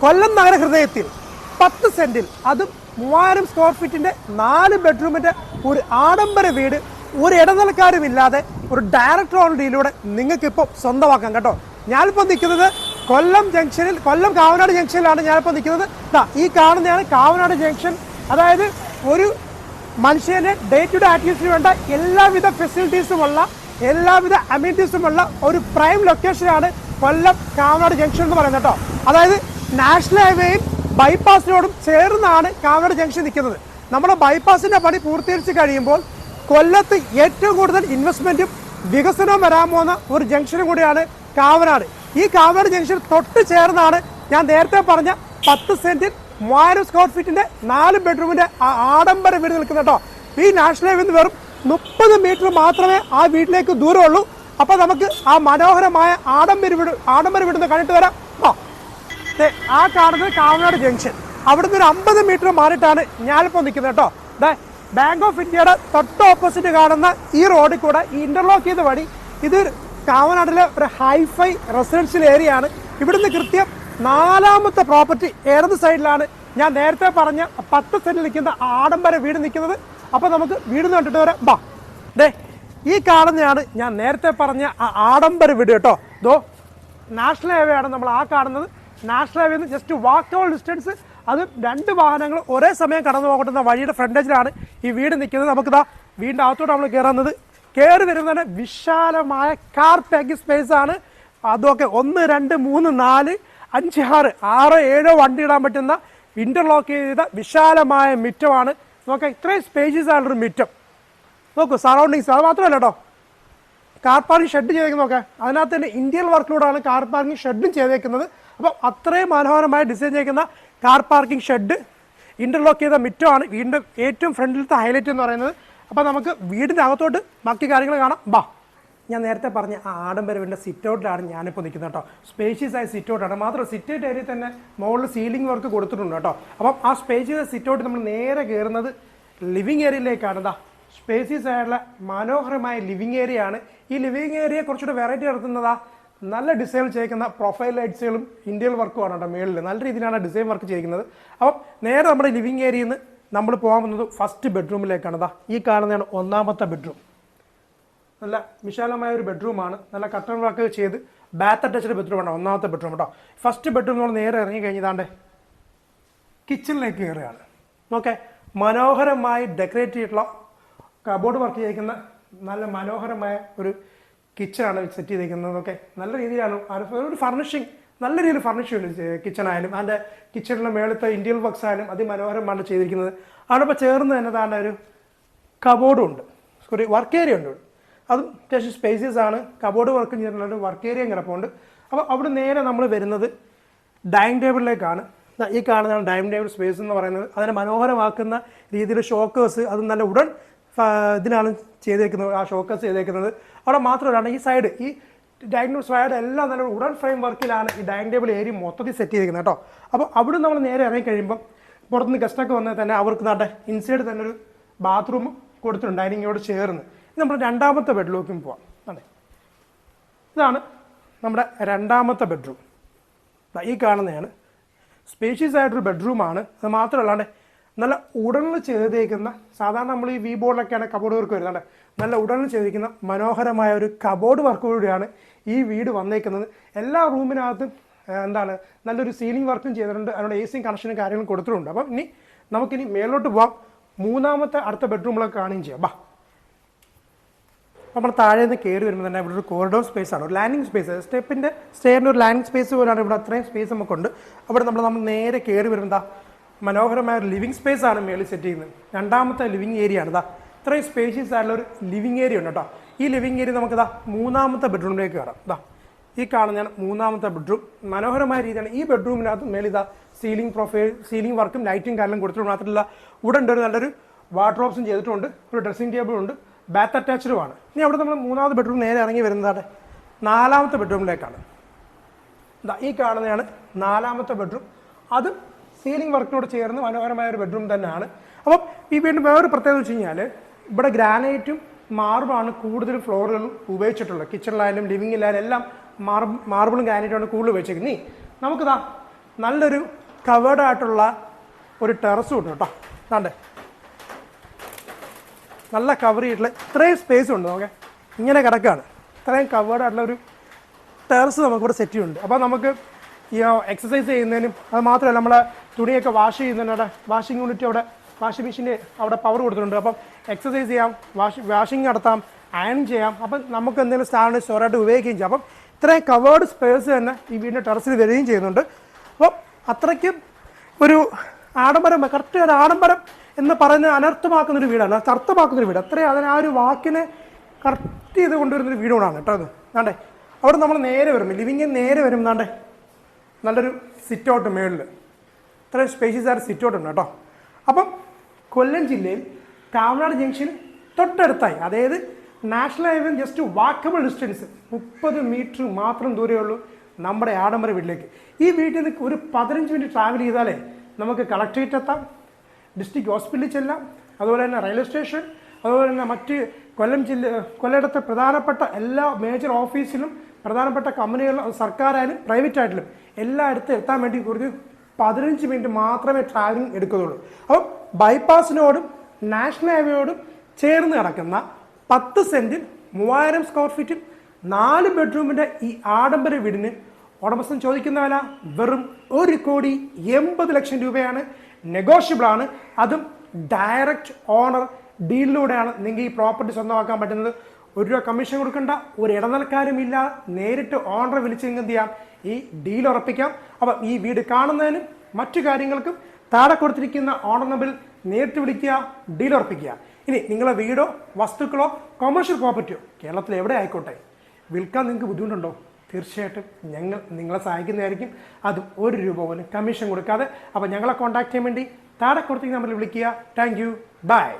കൊല്ലം നഗരഹൃദയത്തിൽ 10 സെന്റിൽ അതും 3000 സ്ക്വയർ ഫീറ്റിന്റെ 4 ബെഡ്റൂമിന്റെ ഒരു ആഡംബര വീട് ഒരു ഇടനിലക്കാരുമില്ലാതെ ഒരു ഡയറക്റ്റ് ഓൺ ഡീലിലൂടെ നിങ്ങൾക്ക് ഇപ്പോൾ സ്വന്തമാക്കാം കേട്ടോ. ഞാനിപ്പോൾ നിൽക്കുന്നത് കൊല്ലം ജംഗ്ഷനിൽ, കൊല്ലം കാവനാട് ജംഗ്ഷനിലാണ് ഞാനിപ്പോൾ നിൽക്കുന്നത്. ഈ കാണുന്നതാണ് കാവനാട് ജംഗ്ഷൻ. അതായത് ഒരു മനുഷ്യന് ഡേ ടു ഡേ ആക്ടിവിറ്റീസിന് വേണ്ട എല്ലാവിധ ഫെസിലിറ്റീസുമുള്ള എല്ലാവിധ അമ്യൂണിറ്റീസുമുള്ള ഒരു പ്രൈം ലൊക്കേഷനാണ് കൊല്ലം കാവനാട് ജംഗ്ഷൻ എന്ന് പറയുന്നത് കേട്ടോ. അതായത് നാഷണൽ ഹൈവേയും ബൈപ്പാസിനോടും ചേർന്നാണ് കാവനാട് ജംഗ്ഷൻ നിൽക്കുന്നത്. നമ്മുടെ ബൈപ്പാസിന്റെ പണി പൂർത്തീകരിച്ച് കഴിയുമ്പോൾ കൊല്ലത്ത് ഏറ്റവും കൂടുതൽ ഇൻവെസ്റ്റ്മെന്റും വികസനവും വരാൻ പോകുന്ന ഒരു ജംഗ്ഷനും കൂടിയാണ് കാവനാട്. ഈ കാവനാട് ജംഗ്ഷൻ തൊട്ട് ചേർന്നാണ് ഞാൻ നേരത്തെ പറഞ്ഞ 10 സെന്റിൽ 3000 സ്ക്വയർ ഫീറ്റിന്റെ 4 ബെഡ്റൂമിന്റെ ആഡംബര വീട് നിൽക്കുന്നത് കേട്ടോ. ഈ നാഷണൽ ഹൈവേ വെറും 30 മീറ്റർ മാത്രമേ ആ വീട്ടിലേക്ക് ദൂരമുള്ളൂ. അപ്പൊ നമുക്ക് ആ മനോഹരമായ ആഡംബര വീട് കണ്ടിട്ട് വരാം. ആ കാണുന്നത് കാവനാട് ജംഗ്ഷൻ. അവിടുന്ന് ഒരു 50 മീറ്റർ മാറിയിട്ടാണ് ഞാനിപ്പോൾ നിൽക്കുന്നത് കേട്ടോ. ബാങ്ക് ഓഫ് ഇന്ത്യയുടെ തൊട്ട് ഓപ്പോസിറ്റ് കാണുന്ന ഈ റോഡിൽ കൂടെ ഈ ഇന്റർലോക്ക് ചെയ്ത വഴി ഇത് കാവനാടിലെ ഒരു ഹൈഫൈ റെസിഡൻഷ്യൽ ഏരിയ ആണ്. ഇവിടുന്ന് കൃത്യം 4ാമത്തെ പ്രോപ്പർട്ടി ഇടത് സൈഡിലാണ് ഞാൻ നേരത്തെ പറഞ്ഞ 10 സെന്റിൽ നിൽക്കുന്ന ആഡംബര വീട് നിൽക്കുന്നത്. അപ്പൊ നമുക്ക് വീട് കണ്ടിട്ട് വരാം. ഈ കാണുന്നതാണ് ഞാൻ നേരത്തെ പറഞ്ഞ ആഡംബര വീട് കേട്ടോ. നാഷണൽ ഹൈവേ ആണ് നമ്മൾ ആ കാണുന്നത്. നാഷണൽ ഹൈവേന്ന് ജസ്റ്റ് വാക്കബിൾ ഡിസ്റ്റൻസ്, അത് 2 വാഹനങ്ങൾ ഒരേ സമയം കടന്നു പോകട്ടുന്ന വഴിയുടെ ഫ്രണ്ടേജിലാണ് ഈ വീട് നിൽക്കുന്നത്. നമുക്കിതാ വീടിൻ്റെ അകത്തോട്ട് നമ്മൾ കയറി വരുന്നത് വിശാലമായ കാർ പാർക്കിംഗ് സ്പേസ് ആണ്. അതൊക്കെ 1, 2, 3, 4, 5, 6, 7 വണ്ടി ഇടാൻ പറ്റുന്ന ഇന്റർലോക്ക് ചെയ്ത വിശാലമായ മിറ്റമാണ്. നോക്കാം, ഇത്രയും സ്പേഷ്യസ് ആയിട്ടുള്ളൊരു മിറ്റം. നോക്കൂ സറൗണ്ടിങ്സ്. അത് മാത്രമല്ല കേട്ടോ, കാർ പാർക്കിംഗ് ഷെഡ് ചെയ്തേക്കുന്നത് നോക്കാം. അതിനകത്ത് തന്നെ ഇന്ത്യൻ വർക്കിലൂടെയാണ് കാർ പാർക്കിംഗ് ഷെഡും ചെയ്തേക്കുന്നത്. അപ്പം അത്രയും മനോഹരമായി ഡിസൈൻ ചെയ്യുന്ന കാർ പാർക്കിംഗ് ഷെഡ്, ഇന്റർലോക്ക് ചെയ്ത മിറ്റമാണ് വീടിൻ്റെ ഏറ്റവും ഫ്രണ്ടിലത്തെ ഹൈലൈറ്റ് എന്ന് പറയുന്നത്. അപ്പം നമുക്ക് വീടിൻ്റെ അകത്തോട്ട് ബാക്കി കാര്യങ്ങൾ കാണാം. ഞാൻ നേരത്തെ പറഞ്ഞ ആ ആഡംബര വീടിൻ്റെ സിറ്റ് ഔട്ടിലാണ് ഞാനിപ്പോൾ നിൽക്കുന്നത് കേട്ടോ. സ്പേഷ്യസ് ആയ സിറ്റ് ഔട്ടാണ്. മാത്രമല്ല സിറ്റ് ഔട്ട് ഏരിയയിൽ തന്നെ മുകളിൽ സീലിംഗ് വർക്ക് കൊടുത്തിട്ടുണ്ട് കേട്ടോ. അപ്പം ആ സ്പേഷ്യസ് സിറ്റ് ഔട്ട് നമ്മൾ നേരെ കയറുന്നത് ലിവിങ് ഏരിയയിലേക്കാണ്. സ്പേഷ്യസ് ആയിട്ടുള്ള മനോഹരമായ ലിവിങ് ഏരിയ ആണ്. ഈ ലിവിങ് ഏരിയ കുറച്ചുകൂടെ വെറൈറ്റി നടത്തുന്നതാ നല്ല ഡിസൈൻ ചെയ്യുന്ന പ്രൊഫൈൽ ലൈറ്റ്സുകളും ഇന്ത്യൻ വർക്കുമാണ് കേട്ടോ. മേളിൽ നല്ല രീതിയിലാണ് ഡിസൈൻ വർക്ക് ചെയ്യുന്നത്. അപ്പം നേരെ നമ്മുടെ ലിവിങ് ഏരിയയിൽ നിന്ന് നമ്മൾ പോകാൻ പോകുന്നത് ഫസ്റ്റ് ബെഡ്റൂമിലേക്കാണ്. ഈ കാണുന്നതാണ് 1ാമത്തെ ബെഡ്റൂം. നല്ല വിശാലമായ ഒരു ബെഡ്റൂമാണ്. നല്ല കർട്ടൻ വർക്ക് ചെയ്ത് ബാത്ത് അറ്റാച്ച്ഡ് ബെഡ്റൂമാണ് 1ാമത്തെ ബെഡ്റൂം കേട്ടോ. ഫസ്റ്റ് ബെഡ്റൂം നമ്മൾ നേരെ ഇറങ്ങി കഴിഞ്ഞതാണ്ട് കിച്ചണിലേക്ക് കയറുകയാണ്. ഓക്കെ, മനോഹരമായി ഡെക്കറേറ്റ് ചെയ്തിട്ടുള്ള കബോർഡ് വർക്ക് ചെയ്തിരിക്കുന്ന നല്ല മനോഹരമായ ഒരു കിച്ചണാണ് സെറ്റ് ചെയ്തിരിക്കുന്നത്. ഓക്കെ, നല്ല രീതിയിലാണ് ഒരു ഫർണിഷിങ്, നല്ല രീതിയിൽ ഫർണിഷ് ചെയ്യുന്നുണ്ട് കിച്ചൺ ആയാലും. അതിൻ്റെ കിച്ചണിലെ മേളത്തെ ഇന്ത്യൻ വർക്ക്സ് ആയാലും അതിമനോഹരമാണ് ചെയ്തിരിക്കുന്നത്. അതിനൊപ്പം ചേർന്ന് തന്നെ താണ്ട ഒരു കബോർഡും ഉണ്ട്, ഒരു വർക്ക് ഏരിയ ഉണ്ട്. അതും അത്യാവശ്യം സ്പേഷ്യസ് ആണ്. കബോർഡ് വർക്ക് ചെയ്തിട്ടുള്ള വർക്ക് ഏരിയയും കിടപ്പുണ്ട്. അപ്പോൾ അവിടെ നേരെ നമ്മൾ വരുന്നത് ഡൈനിങ് ടേബിളിലേക്കാണ്. ഈ കാണുന്നതാണ് ഡൈനിങ് ടേബിൾ സ്പേസ് എന്ന് പറയുന്നത്. അതിനെ മനോഹരമാക്കുന്ന രീതിയിൽ ഷോക്കേഴ്സ്, അത് നല്ല ഉടൻ ഇതിനാണ് ചെയ്തേക്കുന്നത്. ആ ഷോക്കേഴ്സ് ചെയ്തേക്കുന്നത് അവിടെ മാത്രമല്ല, ഈ സൈഡ് ഈ ഡൈനിങ് സൈഡ് എല്ലാം നല്ല ഉടൻ ഫ്രെയിം വർക്കിലാണ് ഈ ഡൈനിങ് ടേബിൾ ഏരിയ മൊത്തത്തിൽ സെറ്റ് ചെയ്തിരിക്കുന്നത് കേട്ടോ. അപ്പോൾ അവിടെ നമ്മൾ നേരെ ഇറങ്ങി കഴിയുമ്പം പുറത്തുനിന്ന് ഗസ്റ്റൊക്കെ വന്നാൽ തന്നെ അവർക്ക് നാട്ടെ ഇൻസൈഡ് തന്നെ ഒരു ബാത്റൂം കൊടുത്തിട്ടുണ്ട് ഡൈനിങ്ങോട് ചേർന്ന്. നമ്മൾ 2ാമത്തെ ബെഡ്റൂമിൽ പോവാം. അതെ, ഇതാണ് നമ്മുടെ 2ാമത്തെ ബെഡ്റൂം. ഈ കാണുന്നതാണ് സ്പേഷ്യസ് ആയിട്ടൊരു ബെഡ്റൂമാണ്. അത് മാത്രമല്ലാണ്ട് നല്ല ഉടനിൽ ചെയ്തേക്കുന്ന, സാധാരണ നമ്മൾ ഈ വി ബോർഡിലൊക്കെയാണ് കബോർഡ് വർക്ക് വരുന്നത്, നല്ല ഉടനിൽ ചെയ്തിരിക്കുന്ന മനോഹരമായ ഒരു കബോർഡ് വർക്കോടുകൂടിയാണ് ഈ വീട് വന്നേക്കുന്നത്. എല്ലാ റൂമിനകത്തും നല്ലൊരു സീലിംഗ് വർക്കും ചെയ്തിട്ടുണ്ട്. അതിനോട് AC കണക്ഷനും കാര്യങ്ങളും കൊടുത്തിട്ടുണ്ട്. അപ്പം നമുക്കിനി മേലോട്ട് പോവാം. 3ാമത്തെ അടുത്ത ബെഡ്റൂമിലൊക്കെ കാണുകയും ചെയ്യാം. നമ്മൾ താഴെ നിന്ന് കയറി വരുമ്പോൾ തന്നെ ഇവിടെ ഒരു കോറിഡോർ സ്പേസ് ആണ്, ഒരു ലാൻഡിങ് സ്പേസ്. സ്റ്റെയറിൻ്റെ ഒരു ലാൻഡിങ് സ്പേസ് പോലെയാണ് ഇവിടെ. അത്രയും സ്പേസ് നമുക്കുണ്ട്. അവിടെ നമ്മൾ നേരെ കയറി വരുമ്പോൾ മനോഹരമായ ഒരു ലിവിങ് സ്പേസ് ആണ് മേളിൽ സെറ്റ് ചെയ്യുന്നത്. 2ാമത്തെ ലിവിങ് ഏരിയ ആണ്. ഇത്രയും സ്പേഷ്യസ് ആയിട്ടുള്ള ഒരു ലിവിങ് ഏരിയ ഉണ്ട് കേട്ടോ. ഈ ലിവിങ് ഏരിയ നമുക്ക് 3ാമത്തെ ബെഡ്റൂമിലേക്ക് കയറാം. ഈ കാണുന്നതാണ് 3ാമത്തെ ബെഡ്റൂം. മനോഹരമായ രീതിയാണ്. ഈ ബെഡ്റൂമിനകത്ത് മേളിൽ സീലിംഗ് വർക്കും ലൈറ്റും കാര്യങ്ങളും കൊടുത്തിട്ടുണ്ട്. മാത്രമല്ല ഉടൻ ഒരു നല്ലൊരു വാർഡ്രോബ്സും ചെയ്തിട്ടുണ്ട്. ഒരു ഡ്രസ്സിംഗ് ടേബിളും ഉണ്ട്. ബാത്ത് അറ്റാച്ച്ഡുമാണ്. ഇനി അവിടെ നമ്മൾ 3ാമത്തെ ബെഡ്റൂം നേരെ ഇറങ്ങി വരുന്നതാണ് 4ാമത്തെ ബെഡ്റൂമിലേക്കാണ്. ഈ കാണുന്നതാണ് 4ാമത്തെ ബെഡ്റൂം. അതും സീലിംഗ് വർക്കിനോട് ചേർന്ന് മനോഹരമായ ഒരു ബെഡ്റൂം തന്നെയാണ്. അപ്പം ഈ വീണ്ടും വേറൊരു പ്രത്യേകത വെച്ച് കഴിഞ്ഞാൽ ഇവിടെ ഗ്രാനൈറ്റും മാർബിളാണ് കൂടുതലും ഫ്ലോറുകളും ഉപയോഗിച്ചിട്ടുള്ളത്. കിച്ചണിലായാലും ലിവിങ്ങിലായാലും എല്ലാം മാർബിളും ഗ്രാനൈറ്റുമാണ് കൂടുതൽ ഉപയോഗിച്ചിരിക്കുന്നത്. നമുക്കിതാ നല്ലൊരു കവേർഡ് ആയിട്ടുള്ള ഒരു ടെറസും ഉണ്ട് കേട്ടോ. അതാണ്ട് നല്ല കവർ ചെയ്തിട്ടുള്ള ഇത്രയും സ്പേസ് ഉണ്ട്. നോക്കെ ഇങ്ങനെ കിടക്കുകയാണ്. ഇത്രയും കവേർഡ് ആയിട്ടുള്ള ഒരു ടെറസ് നമുക്കിവിടെ സെറ്റ് ചെയ്യുന്നുണ്ട്. അപ്പോൾ നമുക്ക് ഈ എക്സസൈസ് ചെയ്യുന്നതിനും അത് മാത്രമല്ല നമ്മളെ തുണിയൊക്കെ വാഷ് ചെയ്യുന്നതിനവിടെ വാഷിംഗ് യൂണിറ്റ് അവിടെ വാഷിംഗ് മെഷീൻ്റെ അവിടെ പവർ കൊടുത്തിട്ടുണ്ട്. അപ്പം എക്സസൈസ് ചെയ്യാം, വാഷിംഗ് നടത്താം, അയൺ ചെയ്യാം. അപ്പം നമുക്ക് എന്തെങ്കിലും സാധനം സ്റ്റോറായിട്ട് ഉപയോഗിക്കുകയും ചെയ്യാം. അപ്പം ഇത്രയും കവേർഡ് സ്പേസ് തന്നെ ഈ വീടിൻ്റെ ടെറസിൽ വരികയും ചെയ്യുന്നുണ്ട്. അപ്പം അത്രയ്ക്കും ഒരു ആഡംബരം, കറക്റ്റ് ഒരു ആഡംബരം എന്ന് പറയുന്നത് അനർത്ഥമാക്കുന്നൊരു വീടാണ്, അർത്ഥമാക്കുന്നൊരു വീട്. അത്രയും അതിന് ആ ഒരു വാക്കിനെ കറക്റ്റ് ചെയ്ത് കൊണ്ടുവരുന്നൊരു വീടുകൂടാണ് കേട്ടോ. അത് നാണ്ടേ അവിടെ നമ്മൾ നേരെ വരും, ലിവിങ്ങിൽ നേരെ വരും. നാണ്ടേ നല്ലൊരു സിറ്റ് ഔട്ട് മേളിൽ ഇത്രയും സ്പേഷ്യസ് ആയിട്ട് സിറ്റ് ഔട്ട് ഉണ്ട് കേട്ടോ. അപ്പം കൊല്ലം ജില്ലയിൽ കാവനാട് ജംഗ്ഷൻ തൊട്ടടുത്തായി, അതായത് national highway just walkable distance 30 metre മാത്രം ദൂരമേ ഉള്ളൂ നമ്മുടെ ആഡംബര വീട്ടിലേക്ക്. ഈ വീട്ടിൽ നിന്ന് ഒരു 15 മിനിറ്റ് ട്രാവൽ ചെയ്താലേ നമുക്ക് കളക്ട്രേറ്റ് എത്താം, ഡിസ്ട്രിക്ട് ഹോസ്പിറ്റലിൽ ചെല്ലാം, അതുപോലെ തന്നെ റെയിൽവേ സ്റ്റേഷൻ, അതുപോലെ തന്നെ മറ്റ് കൊല്ലയിടത്തെ പ്രധാനപ്പെട്ട എല്ലാ മേജർ ഓഫീസിലും പ്രധാനപ്പെട്ട കമ്പനികളിലും സർക്കാരായാലും പ്രൈവറ്റ് ആയിട്ടും എല്ലായിടത്തും എത്താൻ വേണ്ടി ഒരു 15 മിനിറ്റ് മാത്രമേ ട്രാവലിംഗ് എടുക്കുന്നുള്ളൂ. അപ്പം ബൈപ്പാസിനോടും നാഷണൽ ഹൈവേയോടും ചേർന്ന് കിടക്കുന്ന 10 സെൻറ്റിൽ 3000 സ്ക്വയർ ഫീറ്റിൽ 4 ബെഡ്റൂമിൻ്റെ ഈ ആഡംബര വീടിന് ഉടമസ്ഥൻ ചോദിക്കുന്ന വില വെറും 1,80,00,000 രൂപയാണ്. നെഗോഷ്യബിൾ ആണ്. അതും ഡയറക്റ്റ് ഓണർ ഡീലിലൂടെയാണ് നിങ്ങൾക്ക് ഈ പ്രോപ്പർട്ടി സ്വന്തമാക്കാൻ പറ്റുന്നത്. 1 രൂപ കമ്മീഷൻ കൊടുക്കേണ്ട, ഒരു ഇടനിലക്കാരുമില്ല. നേരിട്ട് ഓണറെ വിളിച്ച് എന്ത് ചെയ്യാം, ഈ ഡീൽ ഉറപ്പിക്കാം. അപ്പം ഈ വീട് കാണുന്നതിനും മറ്റു കാര്യങ്ങൾക്കും താഴെ കൊടുത്തിരിക്കുന്ന ഓണർ നമ്പറിൽ നേരിട്ട് വിളിക്കുക, ഡീൽ ഉറപ്പിക്കുക. ഇനി നിങ്ങളെ വീടോ വസ്തുക്കളോ കൊമേഴ്ഷ്യൽ പ്രോപ്പർട്ടിയോ കേരളത്തിൽ എവിടെ ആയിക്കോട്ടെ വിൽക്കാൻ നിങ്ങൾക്ക് ബുദ്ധിമുട്ടുണ്ടോ? തീർച്ചയായിട്ടും ഞങ്ങൾ നിങ്ങളെ സഹായിക്കുന്നതായിരിക്കും. അതും 1 രൂപ പോലും കമ്മീഷൻ കൊടുക്കാതെ. അപ്പോൾ ഞങ്ങളെ കോൺടാക്ട് ചെയ്യാൻ വേണ്ടി താഴെ കൊടുത്തിരിക്കുന്ന നമ്പറിൽ വിളിക്കുക. Thank you, by.